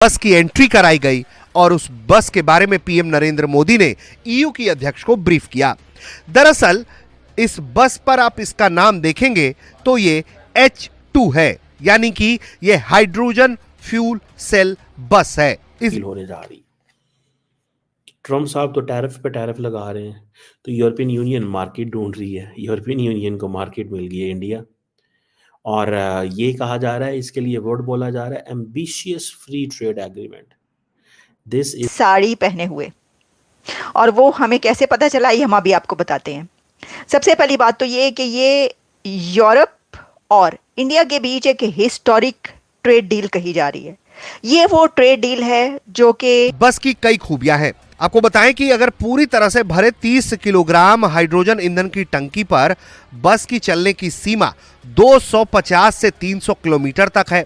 बस की एंट्री कराई गई और उस बस के बारे में पीएम नरेंद्र मोदी ने ईयू की अध्यक्ष को ब्रीफ किया। दरअसल इस बस पर आप इसका नाम देखेंगे तो ये H2 है, यानी कि ये हाइड्रोजन फ्यूल सेल बस है। इस होने जा रही। ट्रम्प साहब तो टैरिफ पे टैरिफ लगा रहे हैं, तो यूरोपियन यूनियन मार्केट ढूंढ रही है। यूरोपियन यूनियन को मार्केट मिल गई है इंडिया, और ये कहा जा रहा है, इसके लिए वर्ड बोला जा रहा है ambitious free trade agreement. This is sari पहने हुए, और वो हमें कैसे पता चला ये हम अभी आपको बताते हैं। सबसे पहली बात तो ये कि ये यूरोप और इंडिया के बीच एक हिस्टोरिक ट्रेड डील कही जा रही है। ये वो ट्रेड डील है जो कि बस की कई खूबियां हैं। आपको बताएं कि अगर पूरी तरह से भरे 30 किलोग्राम हाइड्रोजन ईंधन की टंकी पर बस की चलने की सीमा 250 से 300 किलोमीटर तक है।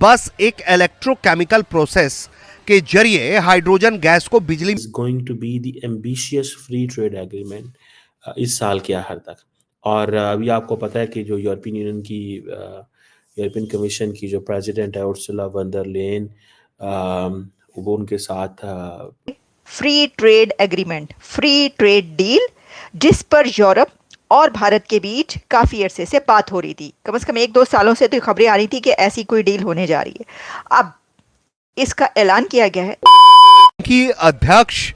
बस एक इलेक्ट्रोकेमिकल प्रोसेस के जरिए हाइड्रोजन गैस को बिजली going to be the ambitious free trade agreement इस साल के आखिर तक। और अभी आपको पता है कि जो यूरोपियन यूनियन की यूरोपियन कमीशन की जो प्रेसिडेंट है उर्सुला वॉन डर लेयन, वो उनके साथ free trade agreement, free trade deal, जिस पर यूरोप और भारत के बीच काफी अरसे से बात हो रही थी। कम से कम 1-2 सालों से तो खबरें आ रही थी कि ऐसी कोई डील होने जा रही है। अब इसका ऐलान किया गया है की अध्यक्ष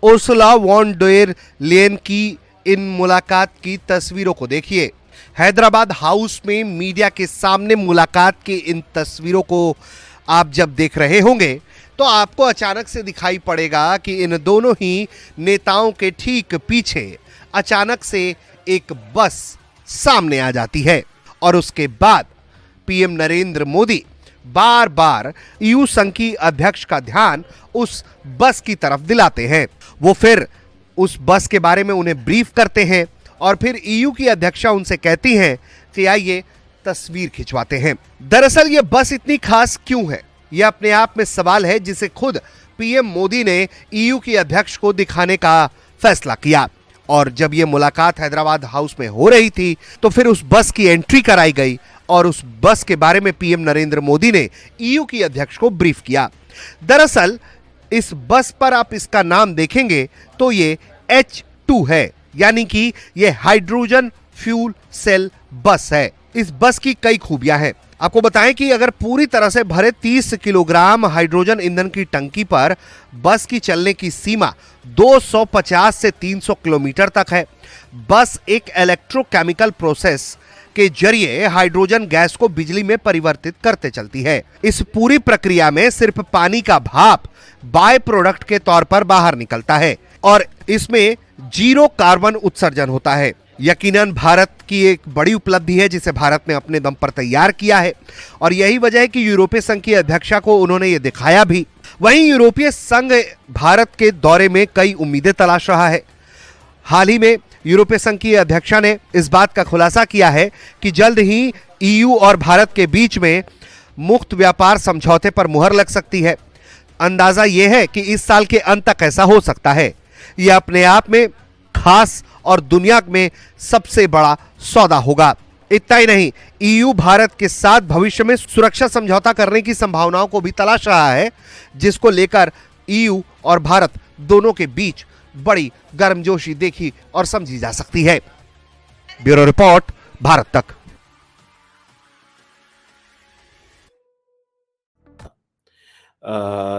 उर्सुला वॉन डेर लेयन की इन मुलाकात की तस्वीरों को देखिए। हैदराबाद हाउस में मीडिया के सामने मुलाकात की इन तस्वीरों को आप जब देख रहे होंगे तो आपको अचानक से दिखाई पड़ेगा कि इन दोनों ही नेताओं के ठीक पीछे अचानक से एक बस सामने आ जाती है और उसके बाद पीएम नरेंद्र मोदी बार बार ईयू संघ की अध्यक्ष का ध्यान उस बस की तरफ दिलाते हैं। वो फिर उस बस के बारे में उन्हें ब्रीफ करते हैं और फिर ईयू की अध्यक्षा उनसे कहती हैं कि आइए तस्वीर खिंचवाते हैं। दरअसल ये बस इतनी खास क्यों है, यह अपने आप में सवाल है जिसे खुद पीएम मोदी ने ईयू की अध्यक्ष को दिखाने का फैसला किया। और जब यह मुलाकात हैदराबाद हाउस में हो रही थी तो फिर उस बस की एंट्री कराई गई और उस बस के बारे में पीएम नरेंद्र मोदी ने ईयू की अध्यक्ष को ब्रीफ किया। दरअसल इस बस पर आप इसका नाम देखेंगे तो ये H2 है, यानी कि ये हाइड्रोजन फ्यूल सेल बस है। इस बस की कई खूबियां हैं। आपको बताएं कि अगर पूरी तरह से भरे 30 किलोग्राम हाइड्रोजन ईंधन की टंकी पर बस की चलने की सीमा 250 से 300 किलोमीटर तक है। बस एक इलेक्ट्रोकेमिकल प्रोसेस के जरिए हाइड्रोजन गैस को बिजली में परिवर्तित करते चलती है। इस पूरी प्रक्रिया में सिर्फ पानी का भाप बाय प्रोडक्ट के तौर पर बाहर निकलता है और इसमें जीरो कार्बन उत्सर्जन होता है। यकीनन भारत की एक बड़ी उपलब्धि है जिसे भारत ने अपने दम पर तैयार किया है और यही वजह है कि यूरोपीय संघ की अध्यक्षा को उन्होंने ये दिखाया भी। वहीं यूरोपीय संघ भारत के दौरे में कई उम्मीदें तलाश रहा है। हाल ही में यूरोपीय संघ की अध्यक्षा ने इस बात का खुलासा किया है कि जल्द ही ईयू और भारत के बीच में मुक्त व्यापार समझौते पर मुहर लग सकती है। अंदाजा यह है कि इस साल के अंत तक ऐसा हो सकता है। यह अपने आप में खास और दुनिया में सबसे बड़ा सौदा होगा। इतना ही नहीं, ईयू भारत के साथ भविष्य में सुरक्षा समझौता करने की संभावनाओं को भी तलाश रहा है, जिसको लेकर ईयू और भारत दोनों के बीच बड़ी गर्मजोशी देखी और समझी जा सकती है। ब्यूरो रिपोर्ट, भारत तक।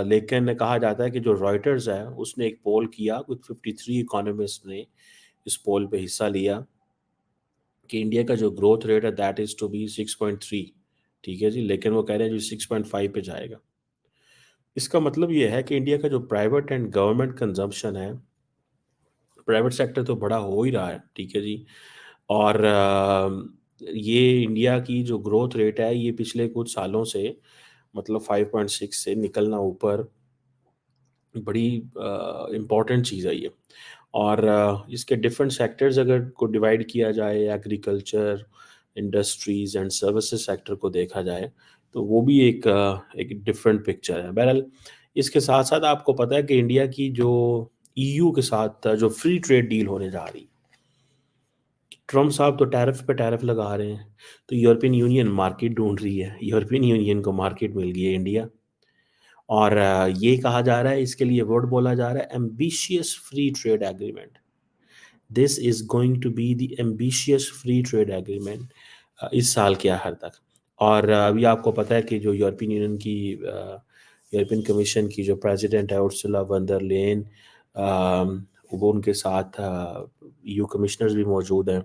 लेकिन कहा जाता है कि जो रॉयटर्स है उसने एक पोल किया, कुछ 53 इकोनॉमिस्ट ने इस पोल पे हिस्सा लिया कि इंडिया का जो ग्रोथ रेट है दैट इज टू बी 6.3, ठीक है जी, लेकिन वो कह रहे हैं जो 6.5 पे जाएगा। इसका मतलब ये है कि इंडिया का जो प्राइवेट एंड गवर्नमेंट कंजम्पशन है, प्राइवेट सेक्टर तो बड़ा हो ही रहा है, ठीक है जी, और ये इंडिया की जो ग्रोथ रेट है ये पिछले कुछ सालों से मतलब 5.6 से निकलना ऊपर बड़ी इम्पॉर्टेंट चीज़ है ये। और इसके डिफरेंट सेक्टर्स अगर को डिवाइड किया जाए, agriculture, industries and services sector को देखा जाए तो वो भी एक डिफरेंट पिक्चर है। बहरहाल इसके साथ साथ आपको पता है कि इंडिया की जो ईयू के साथ जो फ्री ट्रेड डील होने जा रही, ट्रम्प साहब तो टैरिफ पे टैरिफ लगा रहे हैं, तो यूरोपियन यूनियन मार्केट ढूंढ रही है। यूरोपियन यूनियन को मार्केट मिल गई है इंडिया, और ये कहा जा रहा है, इसके लिए वर्ड बोला जा रहा है ambitious free trade agreement. This is going to be the ambitious free trade agreement इस साल के आखिर तक। और अभी आपको पता है कि जो यूरोपियन यूनियन की यूरोपियन कमीशन की जो प्रेसिडेंट है उर्सुला वन डर लेयन, वो उनके साथ EU कमिश्नर्स भी मौजूद हैं,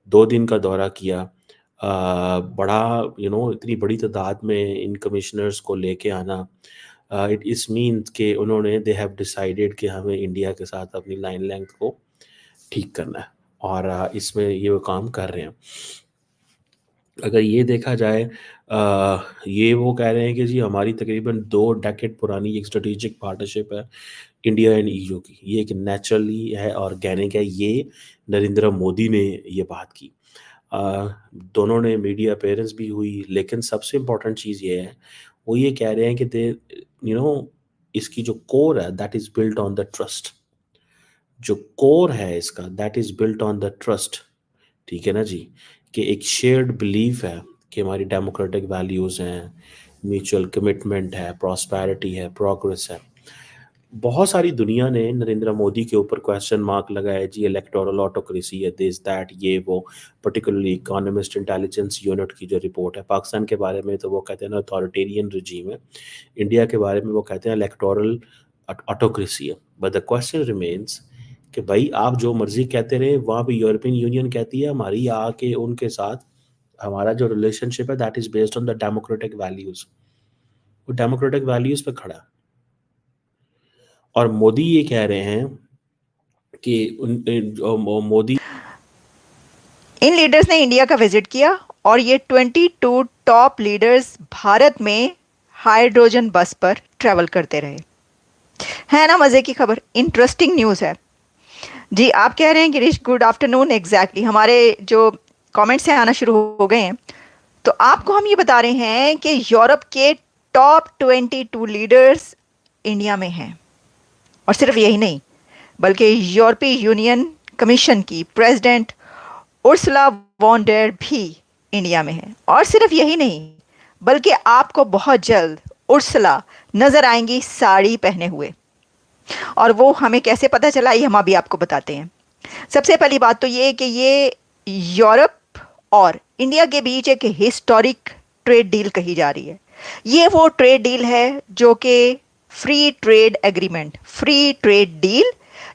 2 दिन का दौरा किया। बड़ा इतनी बड़ी तादाद में इन कमिश्नर्स को लेके आना, इट इस मीन्स कि उन्होंने दे हैव डिसाइडेड कि हमें इंडिया के साथ अपनी लाइन लेंथ को ठीक करना है, और इसमें ये वो काम कर रहे हैं। अगर ये देखा जाए, ये वो कह रहे हैं कि जी हमारी तकरीबन 2 डेकेड पुरानी एक स्ट्रेटेजिक पार्टनरशिप है इंडिया एंड EU की। ये एक नेचुरली है, ऑर्गेनिक है। ये नरेंद्र मोदी ने ये बात की। दोनों ने मीडिया अपीयरेंस भी हुई, लेकिन सबसे इम्पोर्टेंट चीज़ ये है, वो ये कह रहे हैं कि इसकी जो कोर है that is built on the trust. जो कोर है इसका that is built on the trust. ठीक है ना जी, कि एक शेयर्ड बिलीफ है कि हमारी डेमोक्रेटिक वैल्यूज़ हैं, म्यूचुअल कमिटमेंट है, प्रॉस्पेरिटी है, प्रोग्रेस है। बहुत सारी दुनिया ने नरेंद्र मोदी के ऊपर क्वेश्चन मार्क लगाया जी, इलेक्टोरल ऑटोक्रेसी है, दिस दैट ये वो। पर्टिकुलरली इकोनॉमिस्ट इंटेलिजेंस यूनिट की जो रिपोर्ट है पाकिस्तान के बारे में, तो वो कहते हैं ना अथॉरिटेरियन रिजीम है। इंडिया के बारे में वो कहते हैं इलेक्टोरल ऑटोक्रेसी है। बट द क्वेश्चन रिमेन्स कि भाई आप जो मर्जी कहते रहे, वहाँ पे यूरोपियन यूनियन कहती है हमारी आके उनके साथ हमारा जो रिलेशनशिप है that is based on the democratic values. वो डेमोक्रेटिक वैल्यूज पे खड़ा है। और मोदी ये कह रहे हैं कि मोदी इन लीडर्स ने इंडिया का विजिट किया और ये 22 टॉप लीडर्स भारत में हाइड्रोजन बस पर ट्रैवल करते रहे। है ना मज़े की खबर, इंटरेस्टिंग न्यूज़ है जी। आप कह रहे हैं गिरीश, गुड आफ्टरनून। एग्जैक्टली हमारे जो कमेंट्स हैं आना शुरू हो गए हैं, तो आपको हम ये बता रहे हैं कि यूरोप के टॉप 22 लीडर्स इंडिया में हैं। और सिर्फ यही नहीं, बल्कि यूरोपीय यूनियन कमीशन की प्रेसिडेंट उर्सुला वॉन डेर भी इंडिया में है। और सिर्फ यही नहीं, बल्कि आपको बहुत जल्द उर्सुला नजर आएंगी साड़ी पहने हुए। और वो हमें कैसे पता चला, ये हम अभी आपको बताते हैं। सबसे पहली बात तो ये कि ये यूरोप और इंडिया के बीच एक हिस्टोरिक ट्रेड डील कही जा रही है। ये वो ट्रेड डील है जो कि free trade agreement, free trade deal,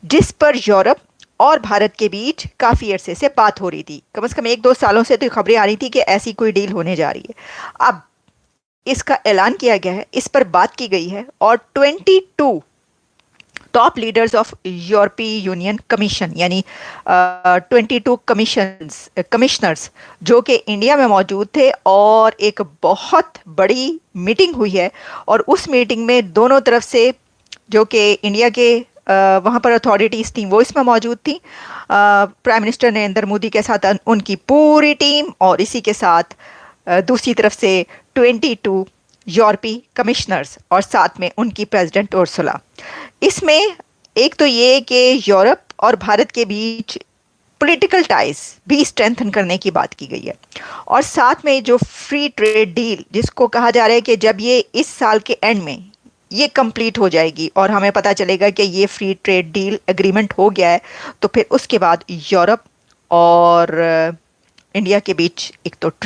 जिस पर यूरोप और भारत के बीच काफ़ी अरसे से बात हो रही थी। कम से कम 1-2 सालों से तो खबरें आ रही थी कि ऐसी कोई डील होने जा रही है। अब इसका ऐलान किया गया है, इस पर बात की गई है, और 22 टॉप लीडर्स ऑफ यूरोपीय यूनियन कमीशन, यानी 22 कमिश्नर्स जो कि इंडिया में मौजूद थे, और एक बहुत बड़ी मीटिंग हुई है। और उस मीटिंग में दोनों तरफ से जो कि इंडिया के वहाँ पर अथॉरिटीज़ थी वो इसमें मौजूद थी। प्राइम मिनिस्टर नरेंद्र मोदी के साथ उनकी पूरी टीम, और इसी के साथ दूसरी तरफ से 22 यूरोपीय कमिश्नर्स, और साथ में उनकी प्रेसिडेंट उर्सुला। इसमें एक तो ये कि यूरोप और भारत के बीच पॉलिटिकल टाइज भी स्ट्रेंथन करने की बात की गई है, और साथ में जो फ्री ट्रेड डील, जिसको कहा जा रहा है कि जब ये इस साल के एंड में ये कंप्लीट हो जाएगी और हमें पता चलेगा कि ये फ्री ट्रेड डील एग्रीमेंट हो गया है, तो फिर उसके बाद यूरोप और इंडिया के बीच एक तो